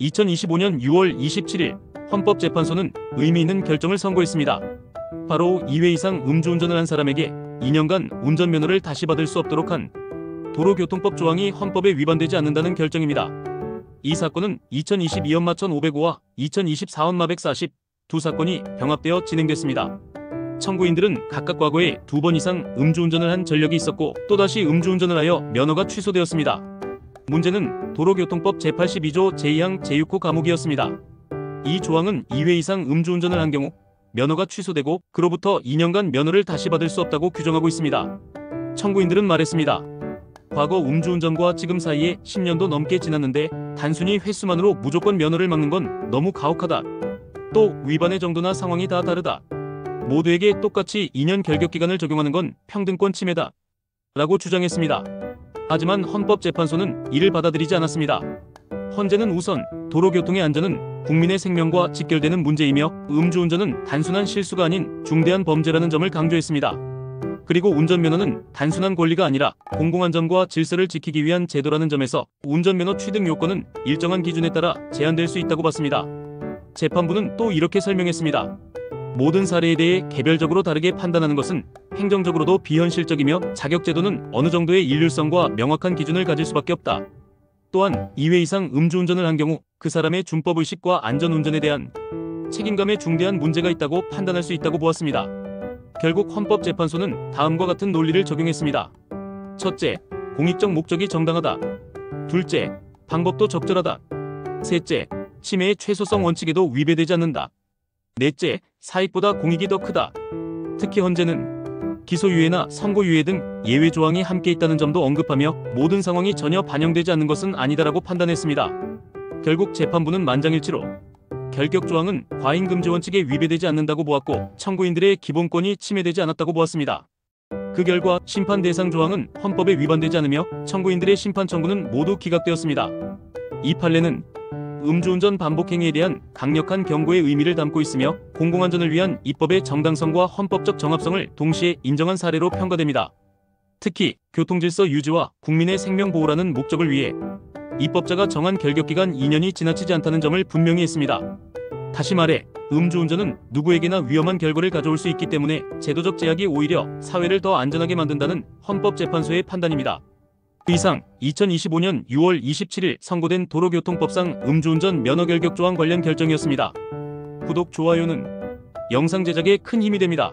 2025년 6월 27일 헌법재판소는 의미 있는 결정을 선고했습니다. 바로 2회 이상 음주운전을 한 사람에게 2년간 운전면허를 다시 받을 수 없도록 한 도로교통법 조항이 헌법에 위반되지 않는다는 결정입니다. 이 사건은 2022년 1505와 2024년 140 두 사건이 병합되어 진행됐습니다. 청구인들은 각각 과거에 2번 이상 음주운전을 한 전력이 있었고 또다시 음주운전을 하여 면허가 취소되었습니다. 문제는 도로교통법 제82조 제2항 제6호 과목이었습니다. 이 조항은 2회 이상 음주운전을 한 경우 면허가 취소되고 그로부터 2년간 면허를 다시 받을 수 없다고 규정하고 있습니다. 청구인들은 말했습니다. 과거 음주운전과 지금 사이에 10년도 넘게 지났는데 단순히 횟수만으로 무조건 면허를 막는 건 너무 가혹하다. 또 위반의 정도나 상황이 다 다르다. 모두에게 똑같이 2년 결격기간을 적용하는 건 평등권 침해다. 라고 주장했습니다. 하지만 헌법재판소는 이를 받아들이지 않았습니다. 헌재는 우선 도로교통의 안전은 국민의 생명과 직결되는 문제이며 음주운전은 단순한 실수가 아닌 중대한 범죄라는 점을 강조했습니다. 그리고 운전면허는 단순한 권리가 아니라 공공안전과 질서를 지키기 위한 제도라는 점에서 운전면허 취득 요건은 일정한 기준에 따라 제한될 수 있다고 봤습니다. 재판부는 또 이렇게 설명했습니다. 모든 사례에 대해 개별적으로 다르게 판단하는 것은 행정적으로도 비현실적이며 자격제도는 어느 정도의 일률성과 명확한 기준을 가질 수밖에 없다. 또한 2회 이상 음주운전을 한 경우 그 사람의 준법의식과 안전운전에 대한 책임감에 중대한 문제가 있다고 판단할 수 있다고 보았습니다. 결국 헌법재판소는 다음과 같은 논리를 적용했습니다. 첫째, 공익적 목적이 정당하다. 둘째, 방법도 적절하다. 셋째, 침해의 최소성 원칙에도 위배되지 않는다. 넷째, 사익보다 공익이 더 크다. 특히 헌재는 기소유예나 선고유예 등 예외 조항이 함께 있다는 점도 언급하며 모든 상황이 전혀 반영되지 않는 것은 아니다라고 판단했습니다. 결국 재판부는 만장일치로 결격 조항은 과잉금지 원칙에 위배되지 않는다고 보았고 청구인들의 기본권이 침해되지 않았다고 보았습니다. 그 결과 심판 대상 조항은 헌법에 위반되지 않으며 청구인들의 심판 청구는 모두 기각되었습니다. 이 판례는 음주운전 반복 행위에 대한 강력한 경고의 의미를 담고 있으며 공공안전을 위한 입법의 정당성과 헌법적 정합성을 동시에 인정한 사례로 평가됩니다. 특히 교통질서 유지와 국민의 생명 보호라는 목적을 위해 입법자가 정한 결격기간 2년이 지나치지 않다는 점을 분명히 했습니다. 다시 말해 음주운전은 누구에게나 위험한 결과를 가져올 수 있기 때문에 제도적 제약이 오히려 사회를 더 안전하게 만든다는 헌법재판소의 판단입니다. 이상 2025년 6월 27일 선고된 도로교통법상 음주운전 면허 결격 조항 관련 결정이었습니다. 구독, 좋아요는 영상 제작에 큰 힘이 됩니다.